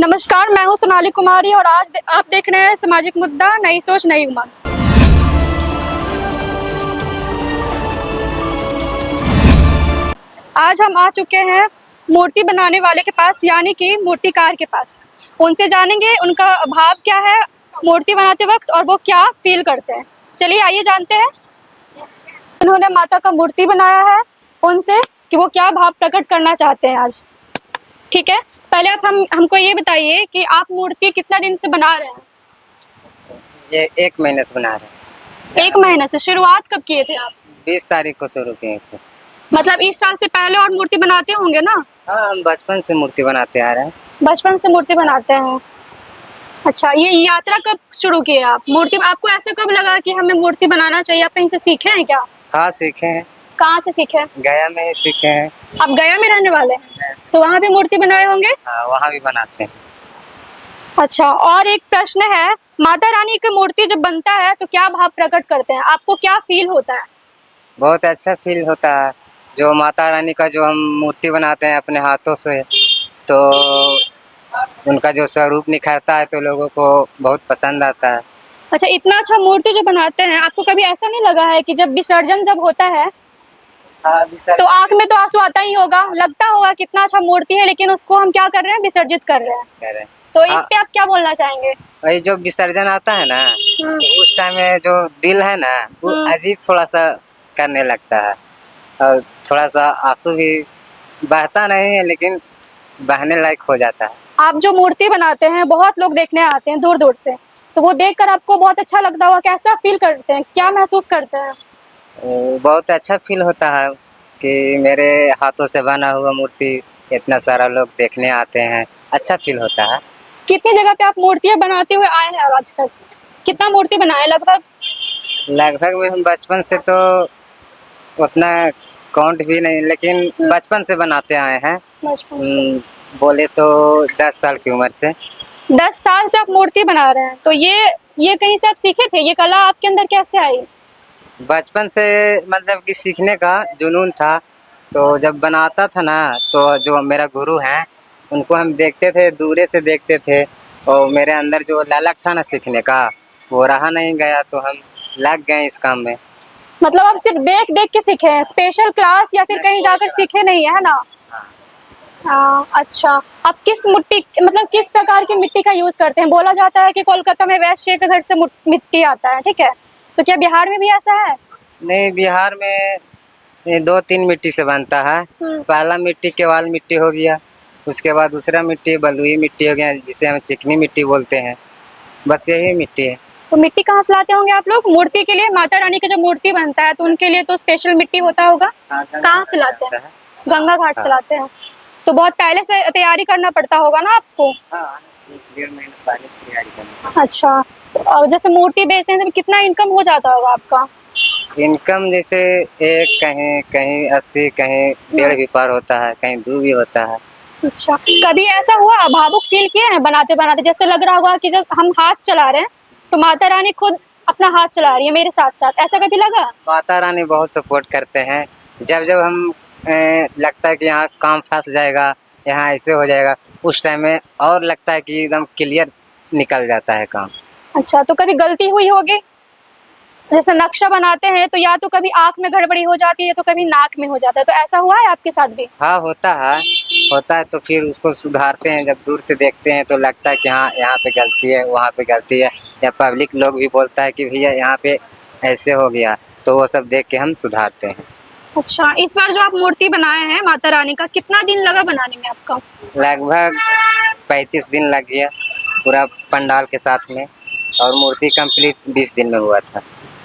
नमस्कार, मैं हूं सोनाली कुमारी और आज आप देख रहे हैं सामाजिक मुद्दा नई सोच नई उमंग। आज हम आ चुके हैं मूर्ति बनाने वाले के पास, यानी कि मूर्तिकार के पास। उनसे जानेंगे उनका भाव क्या है मूर्ति बनाते वक्त और वो क्या फील करते हैं। चलिए आइए जानते हैं। उन्होंने माता का मूर्ति बनाया है, उनसे कि वो क्या भाव प्रकट करना चाहते हैं आज। ठीक है, पहले आप हमको ये बताइए कि आप मूर्ति कितना दिन से बना रहे हैं? ये 1 महीने से बना रहे हैं। 1 महीने से। शुरुआत कब किए थे आप? 20 तारीख को शुरू किए थे। मतलब इस साल से पहले और मूर्ति बनाते होंगे ना? हाँ, हम बचपन से मूर्ति बनाते आ रहे हैं। बचपन से मूर्ति बनाते हैं। अच्छा, ये यात्रा कब शुरू किए आप मूर्ति? आपको ऐसे कब लगा कि हमें मूर्ति बनाना चाहिए? आप कहीं से सीखे हैं क्या? हाँ, सीखे हैं। कहाँ से सीखे हैं? गया में ही सीखे हैं। आप गया में रहने वाले हैं, तो वहाँ भी मूर्ति बनाए होंगे? हाँ, वहाँ भी बनाते हैं। अच्छा, और एक प्रश्न है, माता रानी की मूर्ति जब बनता है तो क्या भाव प्रकट करते हैं? आपको क्या फील होता है? बहुत अच्छा फील होता है। जो माता रानी का जो हम मूर्ति बनाते हैं अपने हाथों से, तो उनका जो स्वरूप निखरता है तो लोगों को बहुत पसंद आता है। अच्छा, इतना अच्छा मूर्ति जो बनाते हैं, आपको कभी ऐसा नहीं लगा है कि जब विसर्जन जब होता है हाँ, तो आंख में तो आंसू आता ही होगा, लगता होगा कितना अच्छा मूर्ति है, लेकिन उसको हम क्या कर रहे हैं? विसर्जित कर रहे हैं। कह रहे हैं। तो इस हाँ। पे आप क्या बोलना चाहेंगे? वही जो विसर्जन आता है ना, हम्म, तो उस टाइम में जो दिल है ना, वो अजीब थोड़ा सा करने लगता है और थोड़ा सा आंसू भी बहता नहीं है, लेकिन बहने लायक हो जाता है। आप जो मूर्ति बनाते हैं, बहुत लोग देखने आते हैं दूर दूर से, तो वो देखकर आपको बहुत अच्छा लगता होगा। कैसा फील करते हैं, क्या महसूस करते हैं? बहुत अच्छा फील होता है कि मेरे हाथों से बना हुआ मूर्ति इतना सारा लोग देखने आते हैं। अच्छा फील होता है। कितनी जगह पे आप मूर्तियां बनाते हुए आए हैं आज तक? कितना मूर्ति बनाए लगभग? लगभग में हम बचपन से तो उतना काउंट भी नहीं, लेकिन बचपन से बनाते आए हैं। बचपन से। बोले तो 10 साल की उम्र से। 10 साल से आप मूर्ति बना रहे हैं, तो ये कहीं से आप सीखे थे? ये कला आपके अंदर कैसे आई? बचपन से मतलब कि सीखने का जुनून था, तो जब बनाता था ना, तो जो मेरा गुरु हैं उनको हम देखते थे, दूरे से देखते थे, और मेरे अंदर जो ललक था ना सीखने का, वो रहा नहीं गया, तो हम लग गए इस काम में। मतलब आप सिर्फ देख देख के सीखे हैं, स्पेशल क्लास या फिर कहीं जाकर सीखे नहीं है ना? अच्छा, आप किस मिट्टी, मतलब किस प्रकार की मिट्टी का यूज करते हैं? बोला जाता है कि कोलकाता में वैश्य के घर से मिट्टी आता है, ठीक है, तो क्या बिहार में भी ऐसा है? नहीं, बिहार में 2-3 मिट्टी से बनता है। पहला मिट्टी केवाल मिट्टी हो गया, उसके बाद दूसरा मिट्टी बलुई मिट्टी हो गया, जिसे हम चिकनी मिट्टी बोलते हैं। बस यही मिट्टी है। तो मिट्टी कहाँ से लाते होंगे आप लोग मूर्ति के लिए? माता रानी का जब मूर्ति बनता है तो उनके लिए तो स्पेशल मिट्टी होता होगा। कहाँ से लाते हैं? गंगा घाट से लाते हैं। तो बहुत पहले से तैयारी करना पड़ता होगा ना आपको? हाँ, 1-1.5 महीने पहले से तैयारी करना। अच्छा, और जैसे मूर्ति बेचते हैं तो कितना इनकम हो जाता होगा आपका? इनकम जैसे एक कहीं कहीं 80, कहीं 1.5 भी पार होता है, कहीं 2 भी होता है। अच्छा, कभी ऐसा हुआ भावुक फील किए हैं बनाते बनाते? जैसे लग रहा होगा कि जब हम हाथ चला रहे हैं तो माता रानी खुद अपना हाथ चला रही है मेरे साथ साथ, ऐसा कभी लगा? माता रानी बहुत सपोर्ट करते हैं। जब जब हम लगता है कि यहाँ काम फंस जाएगा, यहाँ ऐसे हो जाएगा, उस टाइम में और लगता है कि एकदम क्लियर निकल जाता है काम। अच्छा, तो कभी गलती हुई होगी? जैसे नक्शा बनाते हैं तो या तो कभी आँख में गड़बड़ी हो जाती है तो कभी नाक में हो जाता है, तो ऐसा हुआ है आपके साथ भी? हाँ, होता है तो फिर उसको सुधारते हैं। जब दूर से देखते हैं तो लगता है कि हाँ, यहाँ पे गलती है, वहाँ पे गलती है, या पब्लिक लोग भी बोलता है कि भैया यहाँ पे ऐसे हो गया, तो वो सब देख के हम सुधारते हैं। अच्छा, इस बार जो आप मूर्ति बनाए हैं माता रानी का, कितना दिन लगा बनाने में आपका? लगभग 35 दिन लग गया पूरा पंडाल के साथ में, और मूर्ति कंप्लीट 20 दिन में हुआ था।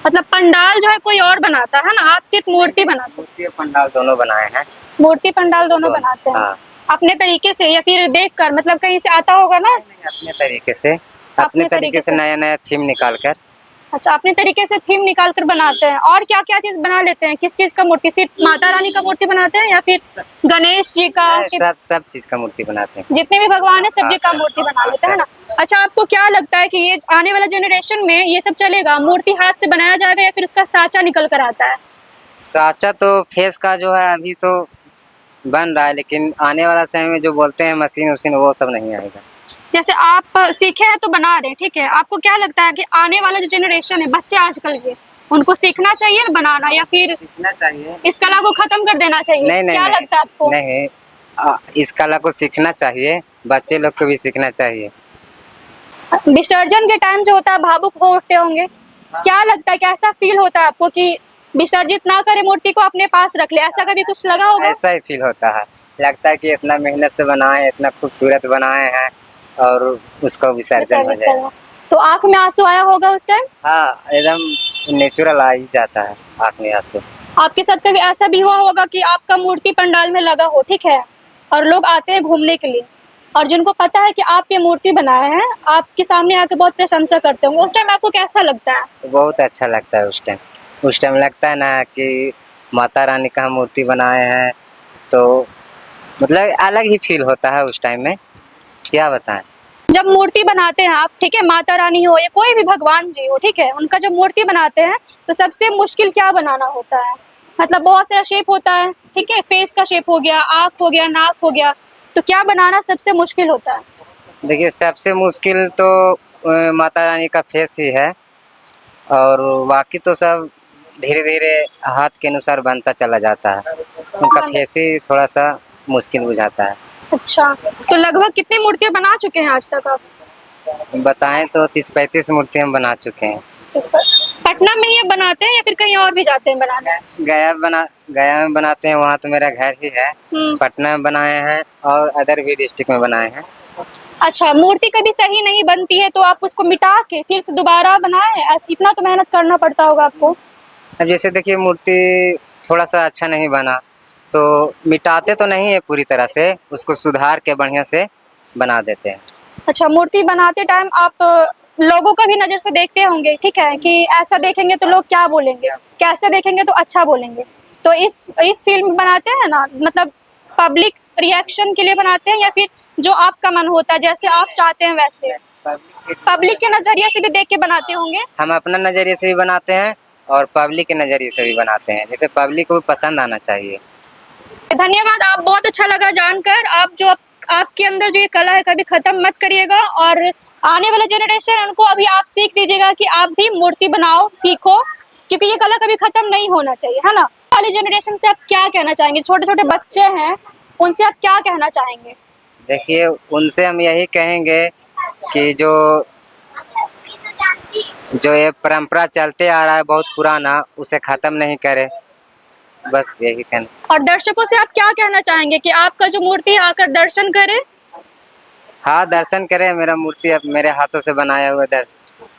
मतलब पंडाल जो है कोई और बनाता है ना, आप सिर्फ मूर्ति बनाते हैं? मूर्ति और पंडाल दोनों बनाए हैं। मूर्ति पंडाल दोनों बनाते हैं। हाँ। अपने तरीके से या फिर देखकर, मतलब कहीं से आता होगा ना? अपने तरीके से नया नया थीम निकाल कर। अच्छा, अपने तरीके से थीम निकाल कर बनाते हैं। और क्या क्या चीज बना लेते हैं? किस चीज का मूर्ति? सिर्फ माता रानी का मूर्ति बनाते हैं या फिर गणेश जी का? सब चीज का मूर्ति बनाते हैं। जितने भी भगवान है सब जी का सब। मूर्ति बना लेते हैं ना? अच्छा, आपको क्या लगता है कि ये आने वाला जनरेशन में ये सब चलेगा? मूर्ति हाथ से बनाया जाएगा या फिर उसका साँचा निकल कर आता है? साँचा तो फेस का जो है अभी तो बन रहा है, लेकिन आने वाला समय में जो बोलते हैं मशीन वशीन, वो सब नहीं आएगा। जैसे आप सीखे हैं तो बना रहे हैं, ठीक है, आपको क्या लगता है कि आने वाला जो जनरेशन है, बच्चे आजकल के, उनको सीखना चाहिए बनाना या फिर सीखना चाहिए। इस कला को खत्म कर देना चाहिए? नहीं नहीं क्या नहीं, लगता है आपको? नहीं इस कला को सीखना चाहिए, बच्चे लोग को भी सीखना चाहिए। विसर्जन के टाइम जो होता है भावुक हो उठते होंगे, क्या लगता है, कैसा फील होता है आपको कि विसर्जित ना करे मूर्ति को, अपने पास रख ले, ऐसा कभी कुछ लगा होगा? ऐसा ही फील होता है, लगता है कि इतना मेहनत से बनाए, इतना खूबसूरत बनाए हैं और उसका विसर्जन हो विसर्जित जाए। करना। तो आंख में आंसू आया होगा उस टाइम? हाँ, एकदम नेचुरल आ ही जाता है आँख में आंसू। आपके साथ कभी ऐसा भी हुआ होगा कि आपका मूर्ति पंडाल में लगा हो, ठीक है, और लोग आते हैं घूमने के लिए, और जिनको पता है कि आप ये मूर्ति बनाए हैं, आपके सामने आके बहुत प्रशंसा करते होंगे, उस टाइम आपको कैसा लगता है? बहुत अच्छा लगता है उस टाइम लगता है ना कि माता रानी का हम मूर्ति बनाए हैं, तो मतलब अलग ही फील होता है उस टाइम में, क्या बताएं। जब मूर्ति बनाते हैं आप, ठीक है, माता रानी हो या कोई भी भगवान जी हो, ठीक है, उनका जब मूर्ति बनाते हैं तो सबसे मुश्किल क्या बनाना होता है? मतलब बहुत सारा शेप होता है, ठीक है, फेस का शेप हो गया, आँख हो गया, नाक हो गया, तो क्या बनाना सबसे मुश्किल होता है? देखिए सबसे मुश्किल तो माता रानी का फेस ही है, और बाकी तो सब धीरे धीरे हाथ के अनुसार बनता चला जाता है, उनका फेस ही थोड़ा सा मुश्किल बुझाता है। अच्छा, तो लगभग कितनी मूर्तियां बना चुके हैं आज तक आप? बताएं तो 30-35 मूर्ति हम बना चुके हैं। पटना में ही बनाते हैं या फिर कहीं और भी जाते हैं बनाने? गया में बनाते हैं, वहाँ तो मेरा घर ही है। पटना में बनाए हैं और अदर भी डिस्ट्रिक्ट में बनाए हैं। अच्छा, मूर्ति कभी सही नहीं बनती है तो आप उसको मिटा के फिर से दोबारा बनाए, इतना तो मेहनत करना पड़ता होगा आपको। अब जैसे देखिए मूर्ति थोड़ा सा अच्छा नहीं बना तो मिटाते तो नहीं है पूरी तरह से, उसको सुधार के बढ़िया से बना देते हैं। अच्छा, मूर्ति बनाते टाइम आप लोगों का भी नज़र से देखते होंगे, ठीक है, कि ऐसा देखेंगे तो लोग क्या बोलेंगे, कैसे देखेंगे तो अच्छा बोलेंगे, तो इस फील्ड में बनाते हैं ना, मतलब पब्लिक रिएक्शन के लिए बनाते हैं या फिर जो आपका मन होता है, जैसे आप चाहते हैं वैसे? पब्लिक के नज़रिए से भी देख के बनाते होंगे? हम अपना नज़रिए से भी बनाते हैं और पब्लिक के नज़रिए से भी बनाते हैं, जैसे पब्लिक को भी पसंद आना चाहिए। धन्यवाद, आप बहुत अच्छा लगा जानकर। आप जो आपके अंदर जो ये कला है कभी खत्म मत करिएगा, और आने वाला जनरेशन उनको अभी आप सीख दीजिएगा कि आप भी मूर्ति बनाओ, सीखो, क्योंकि ये कला कभी खत्म नहीं होना चाहिए, है ना। वाली जनरेशन से आप क्या कहना चाहेंगे? छोटे छोटे बच्चे हैं, उनसे आप क्या कहना चाहेंगे? देखिए उनसे हम यही कहेंगे कि जो ये परंपरा चलते आ रहा है बहुत पुराना, उसे खत्म नहीं करे, बस यही कहना। और दर्शकों से आप क्या कहना चाहेंगे कि आपका जो मूर्ति है आकर दर्शन करे? हाँ, दर्शन करें, मेरा मूर्ति अब मेरे हाथों से बनाया हुआ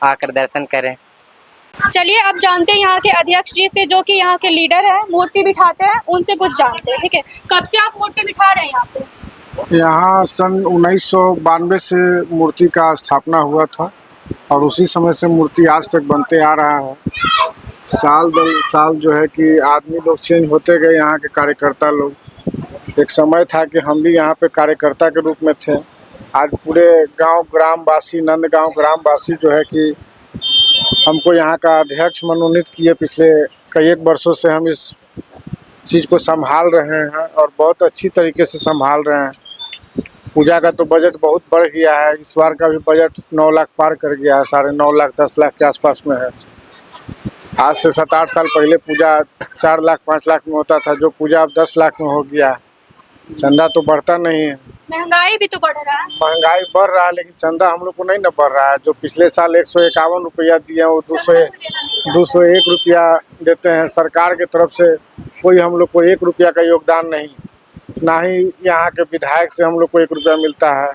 आकर दर्शन करें। चलिए अब जानते हैं यहाँ के अध्यक्ष जी से, जो कि यहाँ के लीडर है, मूर्ति बिठाते हैं, उनसे कुछ जानते हैं, ठीक है। कब से आप मूर्ति बिठा रहे हैं यहाँ पे? यहाँ सन 1992 से मूर्ति का स्थापना हुआ था और उसी समय से मूर्ति आज तक बनते आ रहा है। साल दर साल जो है कि आदमी लोग चेंज होते गए, यहाँ के कार्यकर्ता लोग। एक समय था कि हम भी यहाँ पे कार्यकर्ता के रूप में थे। आज पूरे गांव ग्रामवासी, नंदगांव ग्रामवासी जो है कि हमको यहाँ का अध्यक्ष मनोनीत किए। पिछले कई एक वर्षों से हम इस चीज़ को संभाल रहे हैं और बहुत अच्छी तरीके से संभाल रहे हैं। पूजा का तो बजट बहुत बढ़ गया है, इस बार का भी बजट 9 लाख पार कर गया है, 9.5 लाख 10 लाख के आसपास में है। आज से 7-8 साल पहले पूजा 4 लाख 5 लाख में होता था, जो पूजा अब 10 लाख में हो गया है। चंदा तो बढ़ता नहीं है, महंगाई भी तो बढ़ रहा है। महंगाई बढ़ रहा है, लेकिन चंदा हम लोग को नहीं न बढ़ रहा है। जो पिछले साल 151 रुपया दिए हैं, वो 201 रुपया देते हैं। सरकार के तरफ से कोई हम लोग को 1 रुपया का योगदान नहीं, ना ही यहाँ के विधायक से हम लोग को 1 रुपया मिलता है,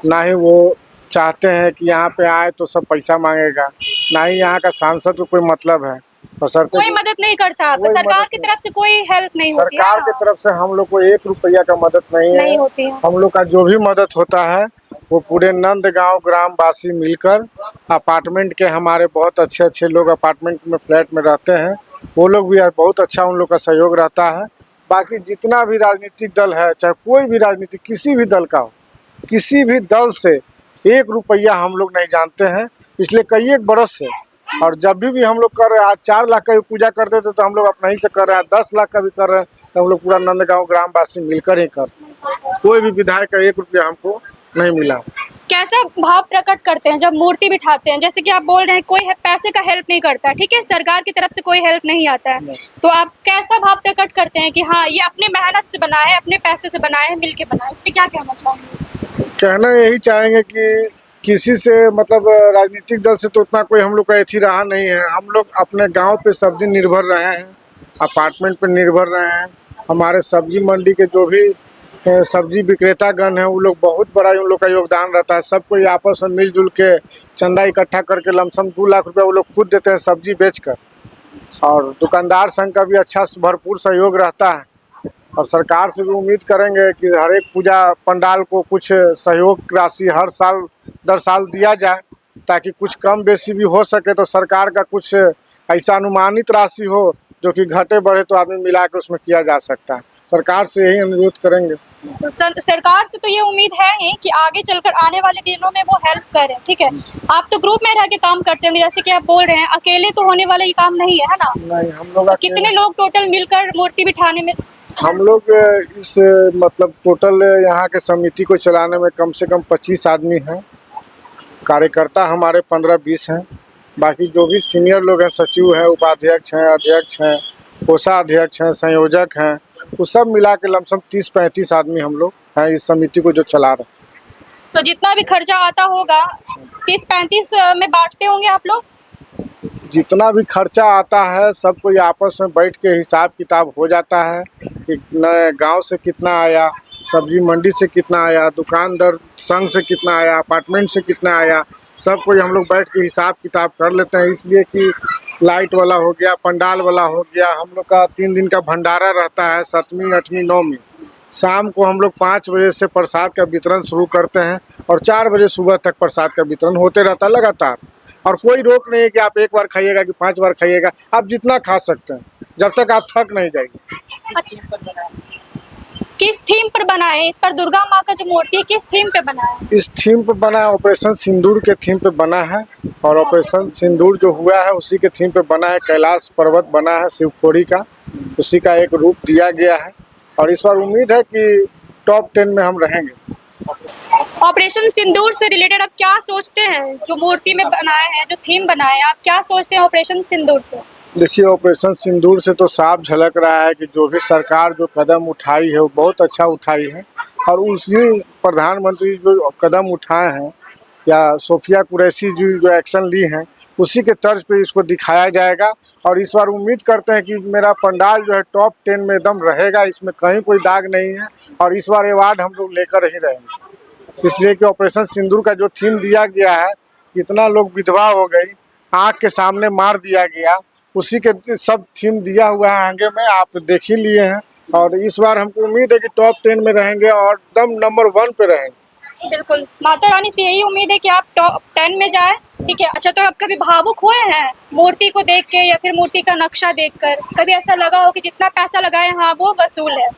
ना ही वो चाहते हैं कि यहाँ पे आए तो सब पैसा मांगेगा, ना ही यहाँ का सांसद को कोई मतलब है। कोई मदद नहीं करता आपको, सरकार की तरफ से कोई हेल्प नहीं होती है। सरकार की तरफ से हम लोग को 1 रुपया का मदद नहीं होती है। हम लोग का जो भी मदद होता है वो पूरे नंदगांव ग्रामवासी मिलकर, अपार्टमेंट के हमारे बहुत अच्छे लोग अपार्टमेंट में फ्लैट में रहते हैं, वो लोग भी बहुत अच्छा उन लोग का सहयोग रहता है। बाकी जितना भी राजनीतिक दल है, चाहे कोई भी राजनीतिक किसी भी दल का हो, किसी भी दल से 1 रुपया हम लोग नहीं जानते हैं पिछले कई एक बरस से। और जब भी हम लोग कर रहे हैं, आज 4 लाख का भी पूजा करते थे तो हम लोग अपना ही से कर रहे हैं, 10 लाख का भी कर रहे हैं तो हम लोग पूरा नंदगांव ग्रामवासी मिलकर ही कर। कोई भी विधायक का 1 रुपया हमको नहीं मिला। कैसा भाव प्रकट करते हैं जब मूर्ति बिठाते हैं? जैसे कि आप बोल रहे हैं कोई पैसे का हेल्प नहीं करता, ठीक है, सरकार की तरफ से कोई हेल्प नहीं आता है, तो आप कैसा भाव प्रकट करते हैं कि हाँ ये अपने मेहनत से बना है, अपने पैसे से बनाए है, मिल के बनाए? इस पर क्या कहना चाहेंगे? कहना यही चाहेंगे कि किसी से मतलब राजनीतिक दल से तो उतना कोई हम लोग का एथी रहा नहीं है। हम लोग अपने गांव पे सब दिन निर्भर रहे हैं, अपार्टमेंट पे निर्भर रहे हैं। हमारे सब्जी मंडी के जो भी सब्जी विक्रेतागण हैं वो लोग बहुत बड़ा उन लोग का योगदान रहता है। सब कोई आपस में मिलजुल के चंदा इकट्ठा करके लमसम 2 लाख रुपया वो लोग खुद देते हैं सब्जी बेचकर। और दुकानदार संघ का भी अच्छा भरपूर सहयोग रहता है। और सरकार से भी उम्मीद करेंगे कि हर एक पूजा पंडाल को कुछ सहयोग राशि हर साल दर साल दिया जाए, ताकि कुछ कम बेसी भी हो सके तो सरकार का कुछ ऐसा अनुमानित राशि हो जो कि घटे बढ़े तो आदमी मिला के उसमें किया जा सकता है। सरकार से यही अनुरोध करेंगे। सरकार से तो ये उम्मीद है ही कि आगे चलकर आने वाले दिनों में वो हेल्प करें, ठीक है। आप तो ग्रुप में रह के काम करते होंगे, जैसे कि आप बोल रहे हैं, अकेले तो होने वाला ये काम नहीं है ना? नहीं, हम लोग तो कितने लोग टोटल मिलकर मूर्ति बिठाने में? हम लोग इस मतलब टोटल यहाँ के समिति को चलाने में कम से कम 25 आदमी हैं। कार्यकर्ता हमारे 15-20 हैं। बाकी जो भी सीनियर लोग हैं, सचिव हैं, उपाध्यक्ष हैं, अध्यक्ष हैं, कोषाध्यक्ष हैं, संयोजक हैं, वो सब मिला के लमसम 30-35 आदमी हम लोग हैं इस समिति को जो चला रहे हैं। तो जितना भी खर्चा आता होगा 30-35 में बांटते होंगे आप लोग? जितना भी खर्चा आता है सब कोई आपस में बैठ के हिसाब किताब हो जाता है कि गांव से कितना आया, सब्जी मंडी से कितना आया, दुकानदार संघ से कितना आया, अपार्टमेंट से कितना आया, सब कोई हम लोग बैठ के हिसाब किताब कर लेते हैं। इसलिए कि लाइट वाला हो गया, पंडाल वाला हो गया, हम लोग का 3 दिन का भंडारा रहता है। 7वीं 8वीं 9वीं शाम को हम लोग 5 बजे से प्रसाद का वितरण शुरू करते हैं और 4 बजे सुबह तक प्रसाद का वितरण होते रहता है लगातार। और कोई रोक नहीं है कि आप 1 बार खाइएगा कि 5 बार खाइएगा, आप जितना खा सकते हैं जब तक आप थक नहीं जाएंगे। अच्छा, किस थीम पर बना है? इस पर दुर्गा माँ का जो मूर्ति है किस थीम पे बना है? इस थीम पे बना है, ऑपरेशन सिंदूर के थीम पे बना है। और ऑपरेशन सिंदूर जो हुआ है उसी के थीम पे बना है। कैलाश पर्वत बना है शिवखोड़ी का, उसी का एक रूप दिया गया है। और इस बार उम्मीद है कि टॉप 10 में हम रहेंगे। ऑपरेशन सिंदूर से रिलेटेड आप क्या सोचते हैं? जो मूर्ति में बनाए हैं, जो थीम बनाया है, आप क्या सोचते हैं ऑपरेशन सिंदूर से? देखिए, ऑपरेशन सिंदूर से तो साफ झलक रहा है कि जो भी सरकार जो कदम उठाई है वो बहुत अच्छा उठाई है। और उसी प्रधानमंत्री जो कदम उठाए हैं या सोफिया कुरैशी जी जो एक्शन ली हैं उसी के तर्ज पे इसको दिखाया जाएगा। और इस बार उम्मीद करते हैं कि मेरा पंडाल जो है टॉप 10 में एकदम रहेगा, इसमें कहीं कोई दाग नहीं है। और इस बार अवार्ड हम लोग लेकर ही रहेंगे, इसलिए कि ऑपरेशन सिंदूर का जो थीम दिया गया है, कितना लोग विधवा हो गई, आँख के सामने मार दिया गया, उसी के सब थीम दिया हुआ है आगे में, आप देख ही लिए हैं। और इस बार हमको उम्मीद है कि टॉप 10 में रहेंगे और एकदम नंबर 1 पे रहेंगे। बिल्कुल, माता रानी से यही उम्मीद है कि आप टॉप 10 में जाएं, ठीक है। अच्छा, तो आप कभी भावुक हुए हैं मूर्ति को देख के या फिर मूर्ति का नक्शा देखकर? कभी ऐसा लगा हो कि जितना पैसा लगाए हाँ वो वसूल है?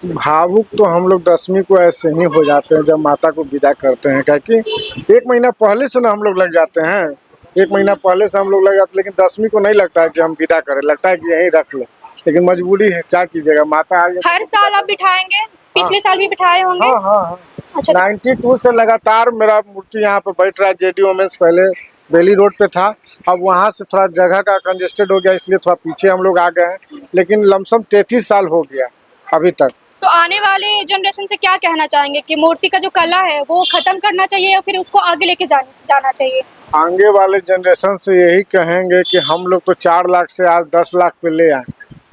भावुक तो हम लोग 10वीं को ऐसे ही हो जाते हैं जब माता को विदा करते हैं, क्योंकि 1 महीना पहले से ना हम लोग लग जाते हैं। 1 महीना पहले से हम लोग लग जाते हैं, लेकिन 10वीं को नहीं लगता है कि हम विदा करें, लगता है कि यहीं रख लो। लेकिन मजबूरी है, क्या कीजिएगा, माता आ गई। हर साल आप बिठाएंगे? पिछले साल भी बिठाए होंगे? हाँ। अच्छा, 92 से लगातार मेरा मूर्ति यहाँ पे बैठ रहा है। जेडी वोमेंस पहले बेली रोड पे था, अब वहाँ से थोड़ा जगह का कंजेस्टेड हो गया, इसलिए थोड़ा पीछे हम लोग आ गए हैं। लेकिन लमसम 33 साल हो गया अभी तक। तो आने वाले जनरेशन से क्या कहना चाहेंगे कि मूर्ति का जो कला है वो खत्म करना चाहिए या फिर उसको आगे लेके जाना चाहिए? आगे वाले जनरेशन से यही कहेंगे कि हम लोग तो 4 लाख से आज 10 लाख पे ले आए,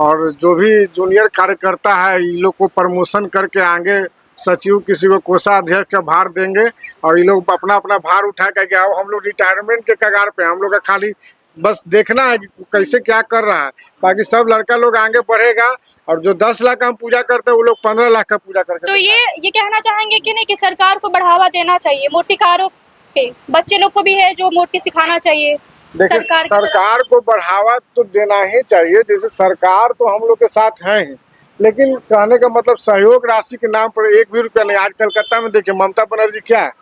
और जो भी जूनियर कार्यकर्ता है इन लोग को प्रमोशन करके आगे सचिव किसी को कोषाध्यक्ष का भार देंगे। और ये लोग अपना अपना भार उठा करके अब हम लोग रिटायरमेंट के कगार पे, हम लोग का खाली बस देखना है कि कैसे क्या कर रहा है। बाकी सब लड़का लोग आगे बढ़ेगा, और जो 10 लाख का हम पूजा करते हैं वो लोग 15 लाख का पूजा करके। तो ये कहना चाहेंगे कि नहीं कि सरकार को बढ़ावा देना चाहिए मूर्तिकारों पे? बच्चे लोग को भी है जो मूर्ति सिखाना चाहिए। देखिए, सरकार को बढ़ावा तो देना ही चाहिए, जैसे सरकार तो हम लोग के साथ है ही, लेकिन कहने का मतलब सहयोग राशि के नाम पर 1 भी रुपया नहीं। आज कलकत्ता में देखिए ममता बनर्जी क्या है,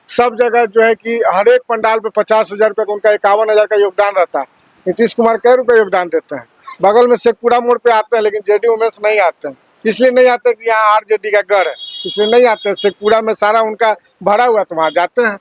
सब जगह जो है कि हर एक पंडाल पे 50,000 रुपये का, उनका 51,000 का योगदान रहता है। नीतीश कुमार क्या रुपये योगदान देते हैं? बगल में शेखपुरा मोड़ पे आते हैं, लेकिन जेडी वोमेंस नहीं आते हैं। इसलिए नहीं आते कि यहाँ आरजेडी का गढ़ है। इसलिए नहीं आते। शेखपुरा में सारा उनका भरा हुआ तो वहाँ जाते हैं।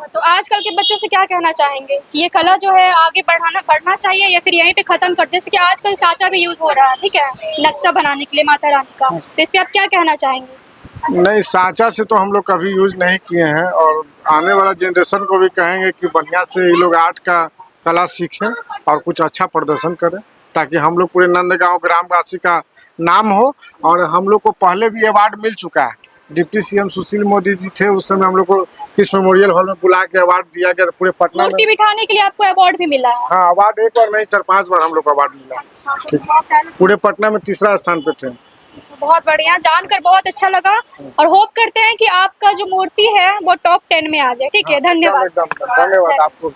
तो आजकल के बच्चों से क्या कहना चाहेंगे कि ये कला जो है आगे बढ़ना चाहिए या फिर यहीं पे खत्म कर, जैसे कि आजकल साँचा भी यूज हो रहा है, ठीक है, नक्शा बनाने के लिए माता रानी का, तो इस पे आप क्या कहना चाहेंगे? नहीं, साँचा से तो हम लोग कभी यूज नहीं किए हैं और आने वाला जनरेशन को भी कहेंगे कि बढ़िया से ये लोग आर्ट का कला सीखें और कुछ अच्छा प्रदर्शन करें, ताकि हम लोग पूरे नंदगांव ग्रामवासी का नाम हो। और हम लोग को पहले भी अवार्ड मिल चुका है। डिप्टी सीएम सुशील मोदी जी थे, उस समय हम लोग को किस मेमोरियल हॉल में बुला के अवार्ड दिया गया, पूरे पटना में। मूर्ति बिठाने के लिए आपको अवार्ड भी मिला है? हाँ, अवार्ड एक बार नहीं 4-5 बार हम लोग को अवार्ड मिला। ठीक, पूरे पटना में 3रा स्थान पे थे। बहुत बढ़िया, जानकर बहुत अच्छा लगा और होप करते हैं कि आपका जो मूर्ति है वो टॉप 10 में आ जाए। ठीक है, धन्यवाद। धन्यवाद आपको।